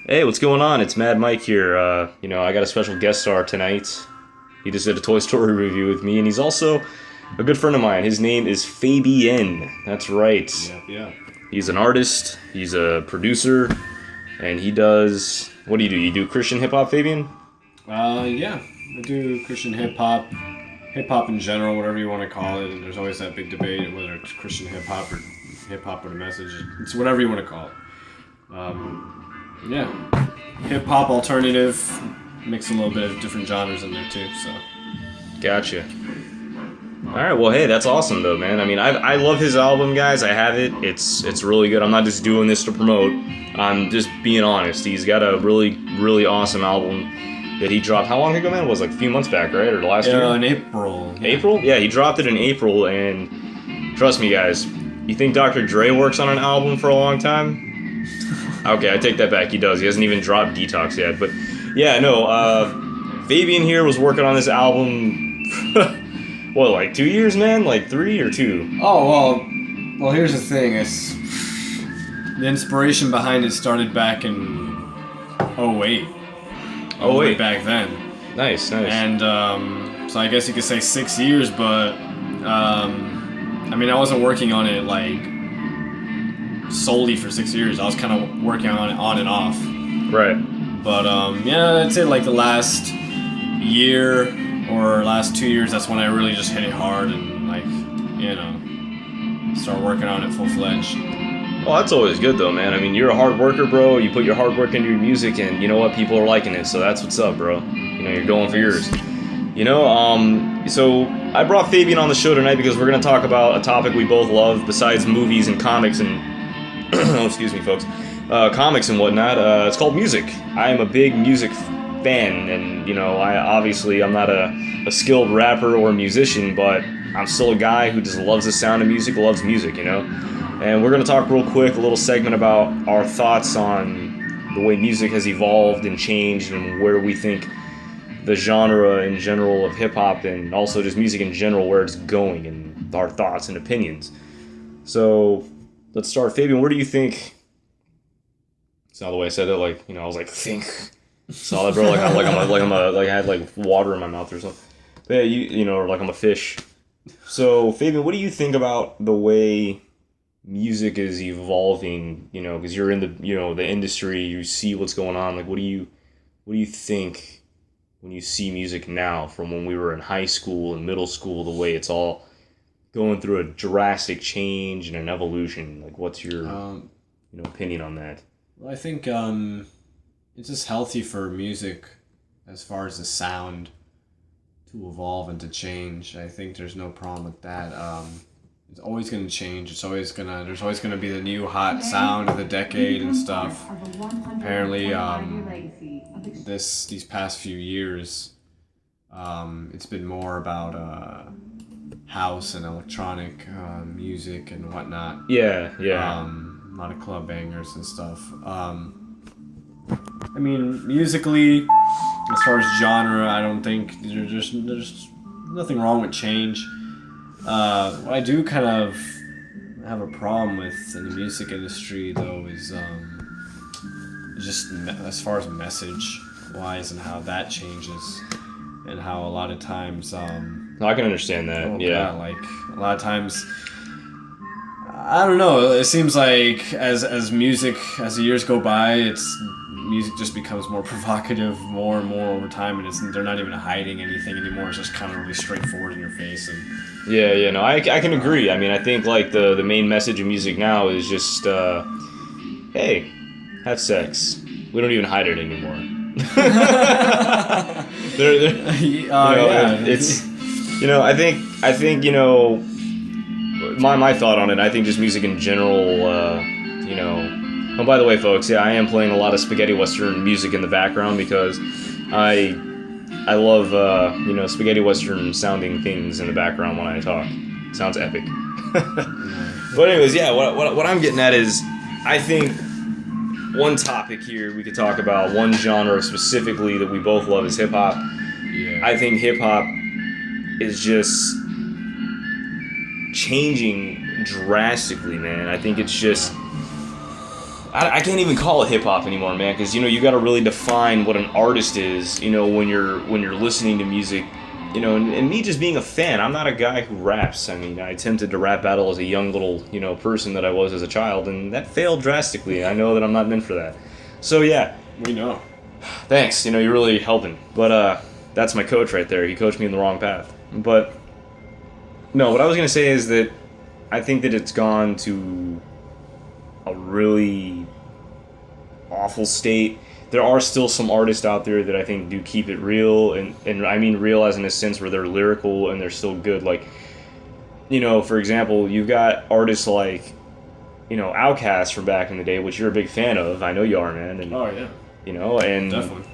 Hey, what's going on? It's Mad Mike here. I got a special guest star tonight. He just did a Toy Story review with me, and he's also a good friend of mine. His name is Fabian. That's right. Yeah. He's an artist, he's a producer, and he does... What do? You do Christian hip-hop, Fabian? Yeah. I do Christian hip hop in general, whatever you want to call it. And there's always that big debate whether it's Christian hip hop or the message. It's whatever you want to call it. Yeah, hip hop alternative, mix a little bit of different genres in there too. So. Gotcha. Alright, well, hey, that's awesome, though, man. I mean, I love his album, guys. I have it. It's really good. I'm not just doing this to promote. I'm just being honest. He's got a really, really awesome album that he dropped. How long ago, man? It was like a few months back, right? Or last year? In April. April? Yeah, he dropped it in April, and trust me, guys, you think Dr. Dre works on an album for a long time? Okay, I take that back. He does. He hasn't even dropped Detox yet. But, yeah, no, Fabian here was working on this album... What, like 2 years, man? Like 3 or 2? Oh, well, here's the thing. It's the inspiration behind it started back in 08. Oh, wait. Back then. Nice. And, so I guess you could say 6 years, but, I mean, I wasn't working on it, like, solely for 6 years. I was kind of working on it on and off. Right. But, yeah, I'd say, like, the last year or last 2 years, that's when I really just hit it hard and, like, start working on it full-fledged. Well, that's always good, though, man. I mean, you're a hard worker, bro. You put your hard work into your music, and you know what? People are liking it, so that's what's up, bro. You're going for yours. So I brought Fabian on the show tonight because we're going to talk about a topic we both love besides movies and comics and... oh, excuse me, folks. Comics and whatnot. It's called music. I am a big music fan, and, I'm not a skilled rapper or musician, but I'm still a guy who just loves the sound of music, loves music, And we're going to talk real quick, a little segment about our thoughts on the way music has evolved and changed and where we think the genre in general of hip-hop and also just music in general, where it's going, and our thoughts and opinions. So, let's start. Fabian, where do you think... It's not the way I said it, I was like, think... Solid, bro. I had like water in my mouth or something. But yeah, or like I'm a fish. So, Fabian, what do you think about the way music is evolving? Because you're in the industry, you see what's going on. Like, what do you think when you see music now from when we were in high school and middle school? The way it's all going through a drastic change and an evolution. Like, what's your opinion on that? Well, I think it's just healthy for music as far as the sound to evolve and to change. I think there's no problem with that. It's always going to change. There's always going to be the new hot sound of the decade and stuff. Apparently, these past few years, it's been more about house and electronic music and whatnot. Yeah. A lot of club bangers and stuff. I mean, musically, as far as genre, I don't think there's nothing wrong with change. What I do kind of have a problem with in the music industry, though, is just as far as message-wise and how that changes, and how a lot of times... I can understand that, yeah. Like, a lot of times... I don't know, it seems like as music, as the years go by, music just becomes more provocative more and more over time, and they're not even hiding anything anymore. It's just kind of really straightforward in your face. And I can agree. I mean, I think like the main message of music now is just hey, have sex. We don't even hide it anymore. It's I think my thought on it, I think just music in general, Oh, by the way, folks, I am playing a lot of spaghetti western music in the background because I love, spaghetti western sounding things in the background when I talk. It sounds epic. But anyways, yeah, what I'm getting at is, I think one topic here we could talk about, one genre specifically that we both love is hip-hop. Yeah. I think hip-hop is just changing drastically, man. I think it's just... I can't even call it hip hop anymore, man, because you got to really define what an artist is. When you're listening to music. And me just being a fan, I'm not a guy who raps. I mean, I attempted to rap battle as a young little, person that I was as a child, and that failed drastically. I know that I'm not meant for that. So, yeah. We know. Thanks. You're really helping. But, that's my coach right there. He coached me in the wrong path. But, no, what I was going to say is that I think that it's gone to a really awful state. There are still some artists out there that I think do keep it real, and I mean real as in a sense where they're lyrical and they're still good. Like, for example, you've got artists like, Outkast from back in the day, which you're a big fan of. I know you are, man. And, oh, yeah. And definitely.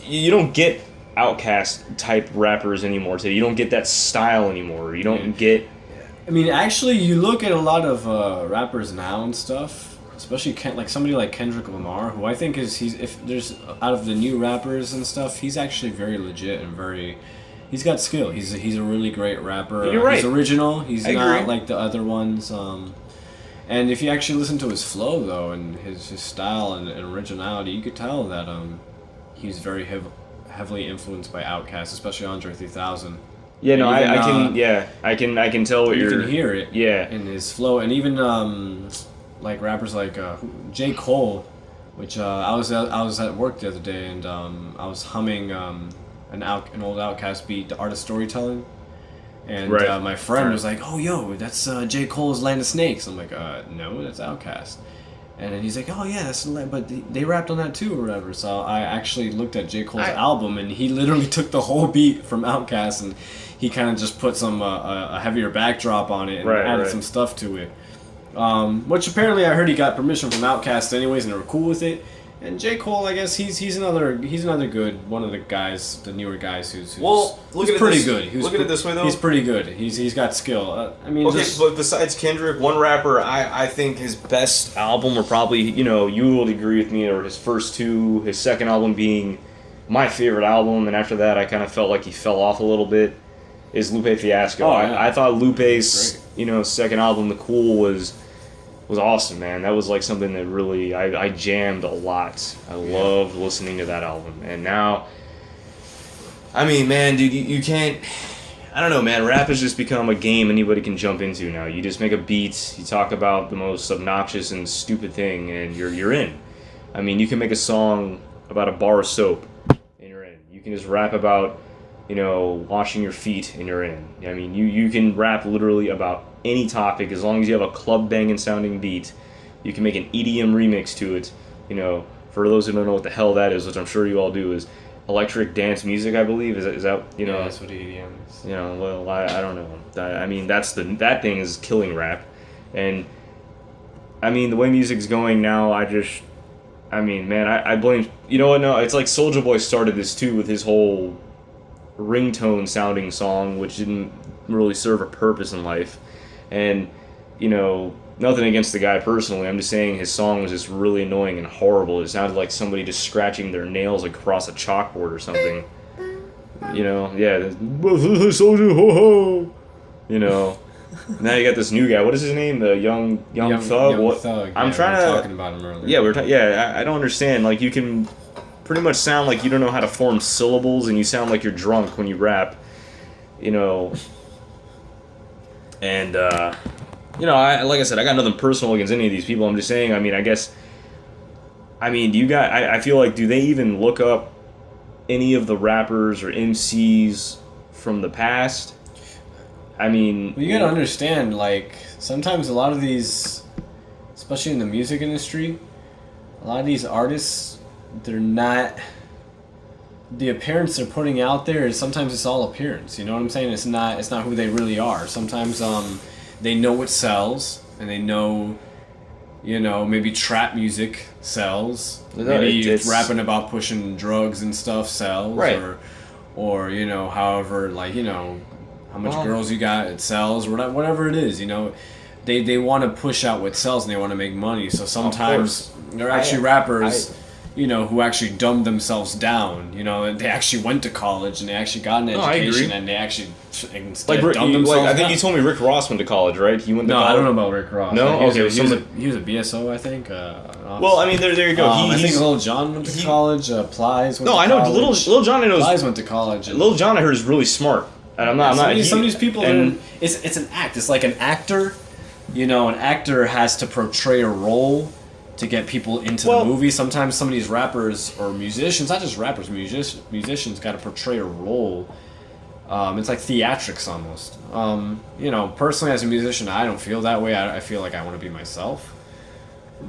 You don't get Outkast type rappers anymore today. You don't get that style anymore. You don't get... I mean, actually, you look at a lot of rappers now and stuff, especially like somebody like Kendrick Lamar, who I think if there's out of the new rappers and stuff, he's actually very legit and he's got skill. He's a really great rapper. You're right. He's original. He's not agree. like the other ones. And if you actually listen to his flow though and his style and originality, you could tell that he's very heavily influenced by Outkast, especially Andre 3000. Yeah, no, I can tell what you you're... can hear it. Yeah. In his flow, and even like rappers like J. Cole, which I was at work the other day and I was humming an old Outkast beat, The Art of Storytelling, and right. My friend was like, "Oh, yo, that's J. Cole's Land of Snakes." I'm like, "No, that's Outkast." And then he's like, "Oh yeah, that's but they rapped on that too or whatever." So I actually looked at J. Cole's album, and he literally took the whole beat from Outkast and he kind of just put some a heavier backdrop on it and added some stuff to it. Which apparently I heard he got permission from Outkast anyways, and they were cool with it. And J. Cole, I guess he's another good one of the guys, the newer guys who's pretty good. Look at it this way though. He's pretty good. He's got skill. I mean, okay, but besides Kendrick, one rapper I think his best album, or probably you would agree with me, or his first two, his second album being my favorite album, and after that I kind of felt like he fell off a little bit, is Lupe Fiasco. Oh, yeah. I thought Lupe's second album, The Cool, was awesome, man. That was like something that really I jammed a lot. I loved listening to that album. And now, I mean, man, dude, you can't... I don't know, man. Rap has just become a game anybody can jump into now. You just make a beat, you talk about the most obnoxious and stupid thing, and you're in. I mean, you can make a song about a bar of soap, and you're in. You can just rap about, washing your feet, and you're in. I mean, you can rap literally about any topic as long as you have a club banging sounding beat. You can make an EDM remix to it. For those who don't know what the hell that is, which I'm sure you all do, is electric dance music, I believe. Is that Yeah, that's what EDM is. Well, I don't know. I mean, that thing is killing rap, and I mean the way music's going now, I blame. You know what? No, it's like Soulja Boy started this too with his whole ringtone sounding song, which didn't really serve a purpose in life. And, nothing against the guy personally. I'm just saying his song was just really annoying and horrible. It sounded like somebody just scratching their nails across a chalkboard or something. Soldier, ho ho. Now you got this new guy. What is his name? The young thug. Young Thug. I'm trying to talking about him earlier. Yeah, I don't understand. Like, you can pretty much sound like you don't know how to form syllables, and you sound like you're drunk when you rap. And, like I said, I got nothing personal against any of these people. I'm just saying, I feel like, do they even look up any of the rappers or MCs from the past? I mean... Well, you gotta understand, like, sometimes a lot of these, especially in the music industry, a lot of these artists, they're not... The appearance they're putting out there is sometimes it's all appearance. You know what I'm saying? It's not who they really are. Sometimes they know what sells, and they know, maybe trap music sells. Maybe rapping about pushing drugs and stuff sells, right? Or however, like how much girls you got, it sells, or whatever it is. They want to push out what sells and they want to make money. So sometimes they're actually rappers. Who actually dumbed themselves down. They actually went to college and they actually got an education and they actually instead Like, dumb themselves I think down. you told me Rick Ross went to college, right? He went to No, college. I don't know about Rick Ross. No? He was, Okay, he was a BSO, I think. Well, I mean, there you go. I think he's, Lil Jon went to college. Plies went no, to I know college. Lil Jon. I know Plies went to college. Lil Jon. I heard is really smart, and I'm not. Some of these people, and it's an act. It's like an actor. You know, an actor has to portray a role to get people into the movie. Sometimes some of these rappers or musicians, not just rappers, musicians got to portray a role. It's like theatrics almost. You know, personally as a musician, I don't feel that way. I feel like I want to be myself.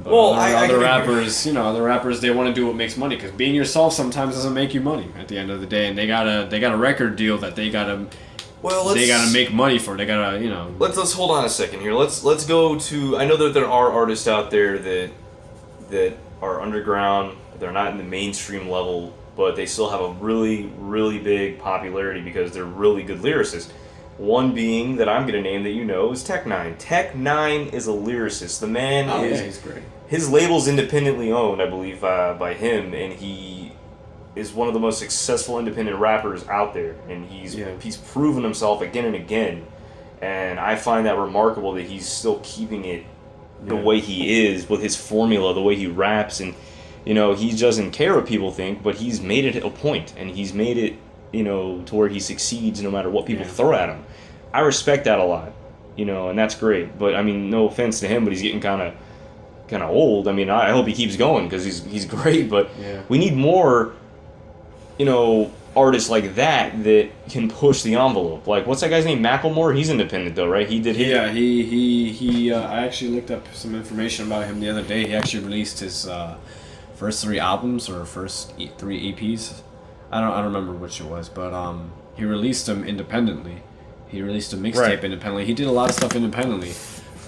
But other rappers, you know, other rappers, they want to do what makes money, because being yourself sometimes doesn't make you money at the end of the day, and they got a record deal that they gotta make money for. They gotta, you know. Let's hold on a second here. Let's go to. I know that there are artists out there that are underground. They're not in the mainstream level, but they still have a really, really big popularity because they're really good lyricists. One being that I'm going to name that you know is Tech9. Tech9 is a lyricist. The man is... Yeah, he's great. His label's independently owned, I believe, by him, and he is one of the most successful independent rappers out there, and he's proven himself again and again, and I find that remarkable that he's still keeping it the way he is with his formula, the way he raps, and you know, he doesn't care what people think, but he's made it a point, and he's made it, you know, to where he succeeds no matter what people throw at him. I respect that a lot, you know, and that's great. But I mean, no offense to him, but he's getting kind of old. I mean, I hope he keeps going because he's great. But we need more, you know, artists like that can push the envelope. Like, what's that guy's name? Macklemore. He's independent though, right? He did. He. I actually looked up some information about him the other day. He actually released his first 3 albums or first 3 EPs. I don't remember which it was, but he released them independently. He released a mixtape independently. He did a lot of stuff independently.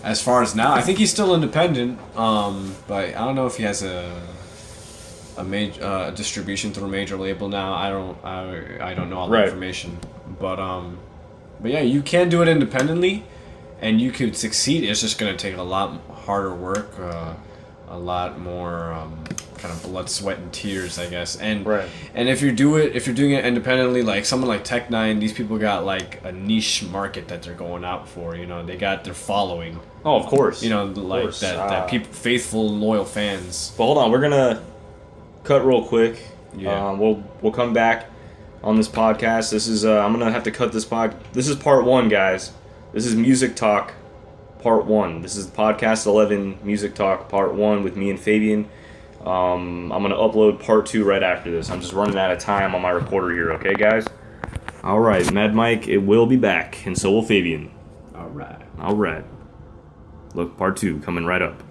As far as now, I think he's still independent, but I don't know if he has a major distribution through a major label now. I don't know all the information, but yeah, you can do it independently, and you could succeed. It's just gonna take a lot harder work, a lot more kind of blood, sweat, and tears, I guess. And and if you're doing it independently, like someone like Tech9, these people got like a niche market that they're going out for. You know, they got their following. Oh, of course. You know, like that people, faithful, loyal fans. But hold on, we're gonna cut real quick. Yeah. We'll come back on this podcast. This is I'm gonna have to cut this This is part 1, guys. This is Music Talk, part 1. This is podcast 11, Music Talk, part 1 with me and Fabian. I'm gonna upload part 2 right after this. I'm just running out of time on my recorder here. Okay, guys. All right, Mad Mike, it will be back, and so will Fabian. All right. All right. Look, part 2 coming right up.